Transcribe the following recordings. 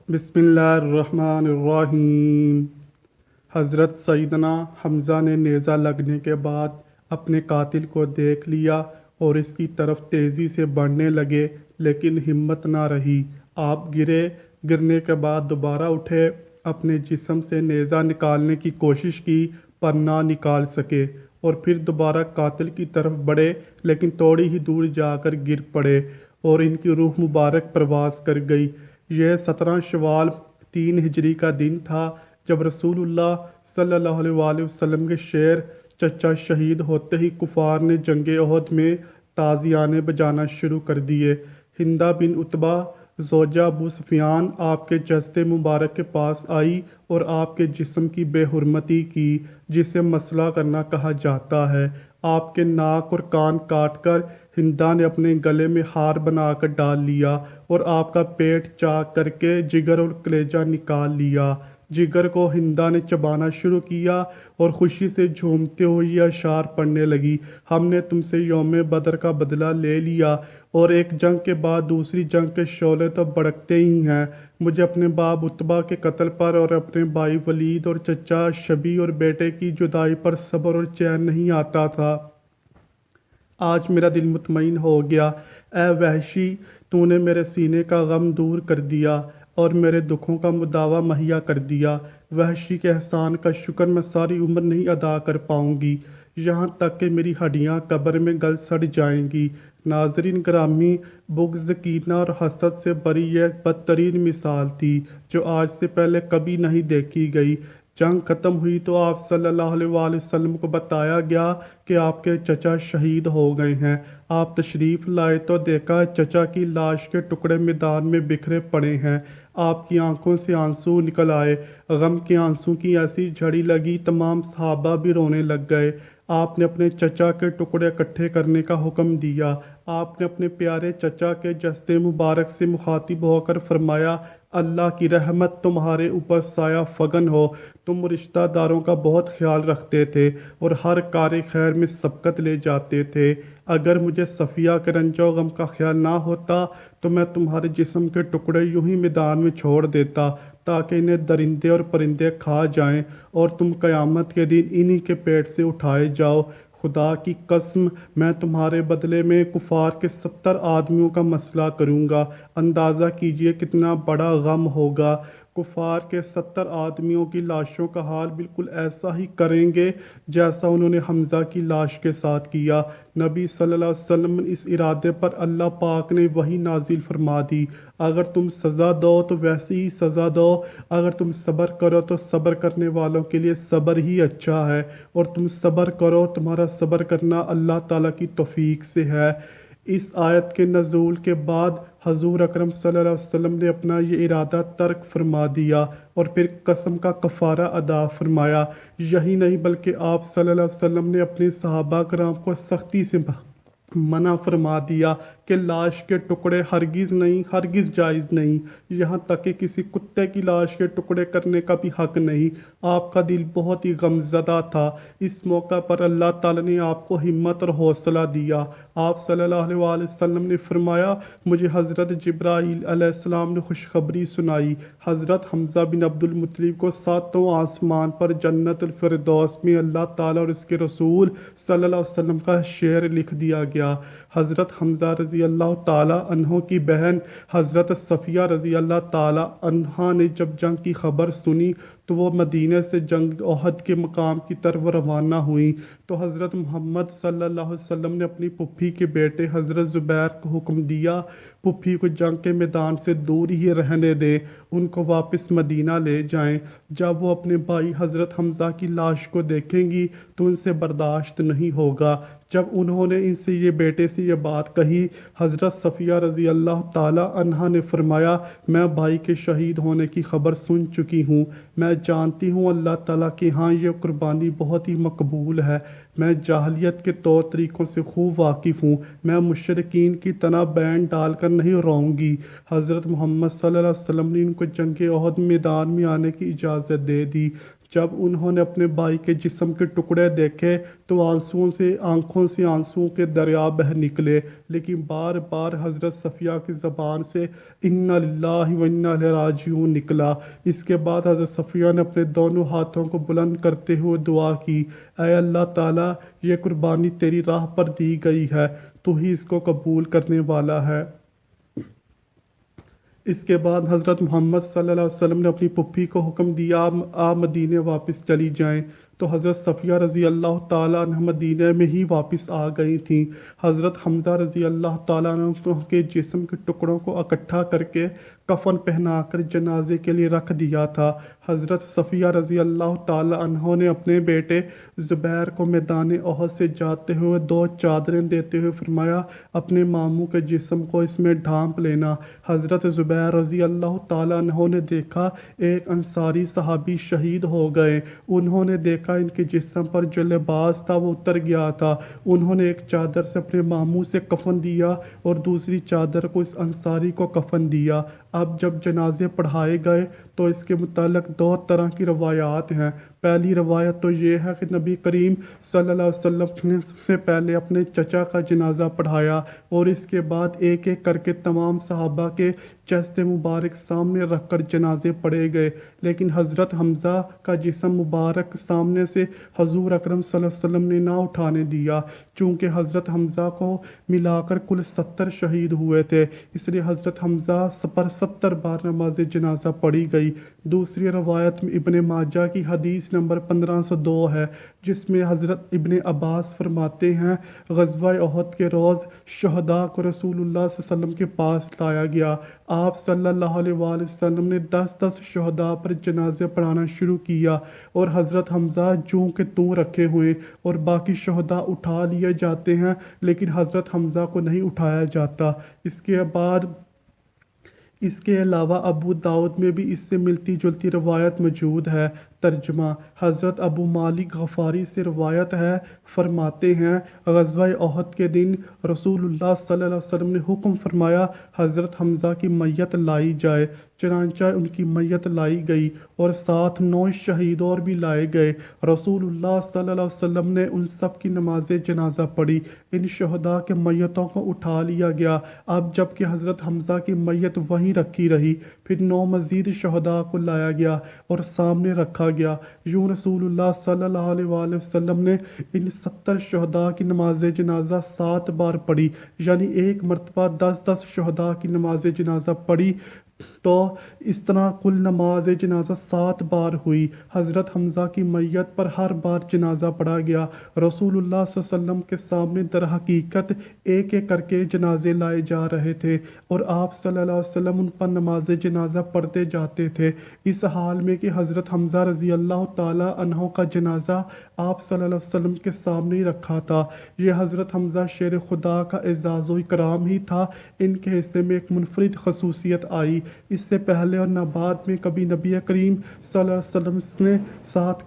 بسم اللہ الرحمن الرحیم۔ حضرت سیدنا حمزہ نے نیزہ لگنے کے بعد اپنے قاتل کو دیکھ لیا اور اس کی طرف تیزی سے بڑھنے لگے، لیکن ہمت نہ رہی۔ آپ گرنے کے بعد دوبارہ اٹھے، اپنے جسم سے نیزہ نکالنے کی کوشش کی پر نہ نکال سکے، اور پھر دوبارہ قاتل کی طرف بڑھے، لیکن تھوڑی ہی دور جا کر گر پڑے اور ان کی روح مبارک پرواز کر گئی۔ یہ 17 شوال 3 ہجری کا دن تھا جب رسول اللہ صلی اللہ علیہ وآلہ وسلم کے شیر چچا شہید ہوتے ہی کفار نے جنگ احد میں تازیانے بجانا شروع کر دیے۔ ہندہ بن عتبہ زوجہ ابو سفیان آپ کے جسد مبارک کے پاس آئی اور آپ کے جسم کی بے حرمتی کی، جسے مسئلہ کرنا کہا جاتا ہے۔ آپ کے ناک اور کان کاٹ کر ہندہ نے اپنے گلے میں ہار بنا کر ڈال لیا اور آپ کا پیٹ چاک کر کے جگر اور کلیجہ نکال لیا۔ جگر کو ہندہ نے چبانا شروع کیا اور خوشی سے جھومتے ہوئے یہ اشعار پڑھنے لگی: ہم نے تم سے یوم بدر کا بدلہ لے لیا، اور ایک جنگ کے بعد دوسری جنگ کے شعلے تو بھڑکتے ہی ہیں۔ مجھے اپنے باپ عتبہ کے قتل پر اور اپنے بھائی ولید اور چچا شبی اور بیٹے کی جدائی پر صبر اور چین نہیں آتا تھا۔ آج میرا دل مطمئن ہو گیا۔ اے وحشی، تو نے میرے سینے کا غم دور کر دیا اور میرے دکھوں کا مداوع مہیا کر دیا۔ وحشی کے احسان کا شکر میں ساری عمر نہیں ادا کر پاؤں گی، یہاں تک کہ میری ہڈیاں قبر میں گل سڑ جائیں گی۔ ناظرین گرامی، بغض، کینہ اور حسد سے بری یہ بدترین مثال تھی جو آج سے پہلے کبھی نہیں دیکھی گئی۔ جنگ ختم ہوئی تو آپ صلی اللہ علیہ وآلہ وسلم کو بتایا گیا کہ آپ کے چچا شہید ہو گئے ہیں۔ آپ تشریف لائے تو دیکھا چچا کی لاش کے ٹکڑے میدان میں بکھرے پڑے ہیں۔ آپ کی آنکھوں سے آنسو نکل آئے، غم کے آنسو کی ایسی جھڑی لگی تمام صحابہ بھی رونے لگ گئے۔ آپ نے اپنے چچا کے ٹکڑے اکٹھے کرنے کا حکم دیا۔ آپ نے اپنے پیارے چچا کے جسد مبارک سے مخاطب ہو کر فرمایا: اللہ کی رحمت تمہارے اوپر سایہ فگن ہو۔ تم رشتہ داروں کا بہت خیال رکھتے تھے اور ہر کار خیر میں سبقت لے جاتے تھے۔ اگر مجھے صفیہ کے رنج و غم کا خیال نہ ہوتا تو میں تمہارے جسم کے ٹکڑے یوں ہی میدان میں چھوڑ دیتا تاکہ انہیں درندے اور پرندے کھا جائیں اور تم قیامت کے دن انہی کے پیٹ سے اٹھائے جاؤ۔ خدا کی قسم، میں تمہارے بدلے میں کفار کے 70 آدمیوں کا مسئلہ کروں گا۔ اندازہ کیجئے کتنا بڑا غم ہوگا۔ کفار کے 70 آدمیوں کی لاشوں کا حال بالکل ایسا ہی کریں گے جیسا انہوں نے حمزہ کی لاش کے ساتھ کیا۔ نبی صلی اللہ علیہ وسلم اس ارادے پر اللہ پاک نے وحی نازل فرما دی: اگر تم سزا دو تو ویسی ہی سزا دو، اگر تم صبر کرو تو صبر کرنے والوں کے لیے صبر ہی اچھا ہے، اور تم صبر کرو، تمہارا صبر کرنا اللہ تعالیٰ کی توفیق سے ہے۔ اس آیت کے نزول کے بعد حضور اکرم صلی اللہ علیہ وسلم نے اپنا یہ ارادہ ترک فرما دیا اور پھر قسم کا کفارہ ادا فرمایا۔ یہی نہیں بلکہ آپ صلی اللہ علیہ وسلم نے اپنے صحابہ کرام کو سختی سے منع فرما دیا کہ لاش کے ٹکڑے ہرگز نہیں، ہرگز جائز نہیں، یہاں تک کہ کسی کتے کی لاش کے ٹکڑے کرنے کا بھی حق نہیں۔ آپ کا دل بہت ہی غم زدہ تھا۔ اس موقع پر اللہ تعالیٰ نے آپ کو ہمت اور حوصلہ دیا۔ آپ صلی اللہ علیہ وآلہ وسلم نے فرمایا: مجھے حضرت جبرائیل علیہ السلام نے خوشخبری سنائی، حضرت حمزہ بن عبد المطلب کو 7واں آسمان پر جنت الفردوس میں اللہ تعالیٰ اور اس کے رسول صلی اللہ علیہ وسلم کا شعر لکھ دیا گیا۔ حضرت حمزہ رضی اللہ تعالیٰ عنہ کی بہن حضرت صفیہ رضی اللہ تعالیٰ عنہا نے جب جنگ کی خبر سنی تو وہ مدینے سے جنگ احد کے مقام کی طرف روانہ ہوئیں، تو حضرت محمد صلی اللہ علیہ وسلم نے اپنی پھوپھی کے بیٹے حضرت زبیر کو حکم دیا: پھوپھی کو جنگ کے میدان سے دور ہی رہنے دیں، ان کو واپس مدینہ لے جائیں۔ جب وہ اپنے بھائی حضرت حمزہ کی لاش کو دیکھیں گی تو ان سے برداشت نہیں ہوگا۔ جب انہوں نے ان سے یہ بیٹے سے یہ بات کہی، حضرت صفیہ رضی اللہ تعالیٰ عنہا نے فرمایا: میں بھائی کے شہید ہونے کی خبر سن چکی ہوں، میں جانتی ہوں اللہ تعالیٰ کے ہاں یہ قربانی بہت ہی مقبول ہے۔ میں جاہلیت کے طور طریقوں سے خوب واقف ہوں، میں مشرکین کی طرح بین ڈال کر نہیں روؤں گی۔ حضرت محمد صلی اللہ علیہ وسلم نے ان کو جنگ احد میدان میں آنے کی اجازت دے دی۔ جب انہوں نے اپنے بھائی کے جسم کے ٹکڑے دیکھے تو آنکھوں سے آنسوؤں کے دریا بہہ نکلے، لیکن بار بار حضرت صفیہ کی زبان سے انا للہ و انا الیہ راجعون نکلا۔ اس کے بعد حضرت صفیہ نے اپنے دونوں ہاتھوں کو بلند کرتے ہوئے دعا کی، اے اللہ تعالیٰ، یہ قربانی تیری راہ پر دی گئی ہے، تو ہی اس کو قبول کرنے والا ہے۔ اس کے بعد حضرت محمد صلی اللہ علیہ وسلم نے اپنی پھپھی کو حکم دیا آپ مدینے واپس چلی جائیں، تو حضرت صفیہ رضی اللہ تعالیٰ عنہ مدینے میں ہی واپس آ گئی تھیں۔ حضرت حمزہ رضی اللہ تعالیٰ عنہ کے جسم کے ٹکڑوں کو اکٹھا کر کے کفن پہنا کر جنازے کے لیے رکھ دیا تھا۔ حضرت صفیہ رضی اللہ تعالیٰ عنہ نے اپنے بیٹے زبیر کو میدان احد سے جاتے ہوئے 2 چادریں دیتے ہوئے فرمایا، اپنے ماموں کے جسم کو اس میں ڈھانپ لینا۔ حضرت زبیر رضی اللہ تعالیٰ عنہ نے دیکھا ایک انصاری صحابی شہید ہو گئے۔ انہوں نے دیکھا ان کے جسم پر جو لباس تھا وہ اتر گیا تھا۔ انہوں نے ایک چادر سے اپنے ماموں سے کفن دیا اور دوسری چادر کو اس انصاری کو کفن دیا۔ اب جب جنازے پڑھائے گئے تو اس کے متعلق 2 طرح کی روایات ہیں۔ پہلی روایت تو یہ ہے کہ نبی کریم صلی اللہ علیہ وسلم نے سب سے پہلے اپنے چچا کا جنازہ پڑھایا اور اس کے بعد ایک ایک کر کے تمام صحابہ کے چہست مبارک سامنے رکھ کر جنازے پڑھے گئے، لیکن حضرت حمزہ کا جسم مبارک سامنے سے حضور اکرم صلی اللہ علیہ وسلم نے نہ اٹھانے دیا، چونکہ حضرت حمزہ کو ملا کر کل 70 شہید ہوئے تھے، اس لیے حضرت حمزہ پر 70 بار نماز جنازہ پڑھی گئی۔ دوسری روایت میں ابن ماجہ کی حدیث نمبر 1502 ہے، جس میں حضرت ابن عباس فرماتے ہیں، غزوہ احد کے روز شہداء کو رسول اللہ صلی اللہ علیہ وسلم کے پاس لایا گیا۔ آپ صلی اللہ علیہ وآلہ وسلم نے 10 شہداء پر جنازے پڑھانا شروع کیا اور حضرت حمزہ جوں کے توں رکھے ہوئے اور باقی شہداء اٹھا لیے جاتے ہیں، لیکن حضرت حمزہ کو نہیں اٹھایا جاتا۔ اس کے علاوہ ابو داؤد میں بھی اس سے ملتی جلتی روایت موجود ہے۔ ترجمہ: حضرت ابو مالک غفاری سے روایت ہے، فرماتے ہیں، غزوہ احد کے دن رسول اللہ صلی اللہ علیہ وسلم نے حکم فرمایا حضرت حمزہ کی میت لائی جائے، چنانچہ ان کی میت لائی گئی اور ساتھ 9 شہید اور بھی لائے گئے۔ رسول اللہ صلی اللہ علیہ وسلم نے ان سب کی نماز جنازہ پڑھی۔ ان شہداء کے میتوں کو اٹھا لیا گیا، اب جب کہ حضرت حمزہ کی میت وہیں رکھی رہی۔ پھر 9 مزید شہداء کو لایا گیا اور سامنے رکھا گیا۔ یوں رسول اللہ صلی اللہ علیہ وآلہ وسلم نے ان 70 شہداء کی نماز جنازہ 7 بار پڑھی، یعنی ایک مرتبہ 10 شہداء کی نماز جنازہ پڑھی، تو اس طرح کل نماز جنازہ 7 بار ہوئی۔ حضرت حمزہ کی میت پر ہر بار جنازہ پڑھا گیا۔ رسول اللہ صلی اللہ علیہ وسلم کے سامنے در حقیقت ایک ایک کر کے جنازے لائے جا رہے تھے اور آپ صلی اللہ علیہ وسلم ان پر نماز جنازہ پڑھتے جاتے تھے، اس حال میں کہ حضرت حمزہ رضی اللہ تعالیٰ عنہ کا جنازہ آپ صلی اللہ علیہ وسلم کے سامنے ہی رکھا تھا۔ یہ حضرت حمزہ شیر خدا کا اعزاز و اکرام ہی تھا۔ ان کے حصے میں ایک منفرد خصوصیت آئی، اس سے پہلے اور نہ بعد میں کبھی نبی کریم صلی اللہ علیہ وسلم نے ساتھ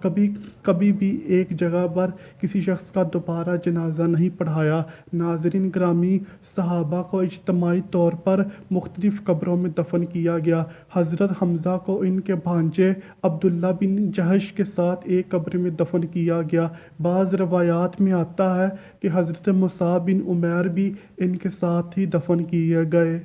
کبھی بھی ایک جگہ پر کسی شخص کا دوبارہ جنازہ نہیں پڑھایا۔ ناظرین گرامی، صحابہ کو اجتماعی طور پر مختلف قبروں میں دفن کیا گیا۔ حضرت حمزہ کو ان کے بھانجے عبداللہ بن جحش کے ساتھ ایک قبر میں دفن کیا گیا۔ بعض روایات میں آتا ہے کہ حضرت مصعب بن عمیر بھی ان کے ساتھ ہی دفن کیے گئے۔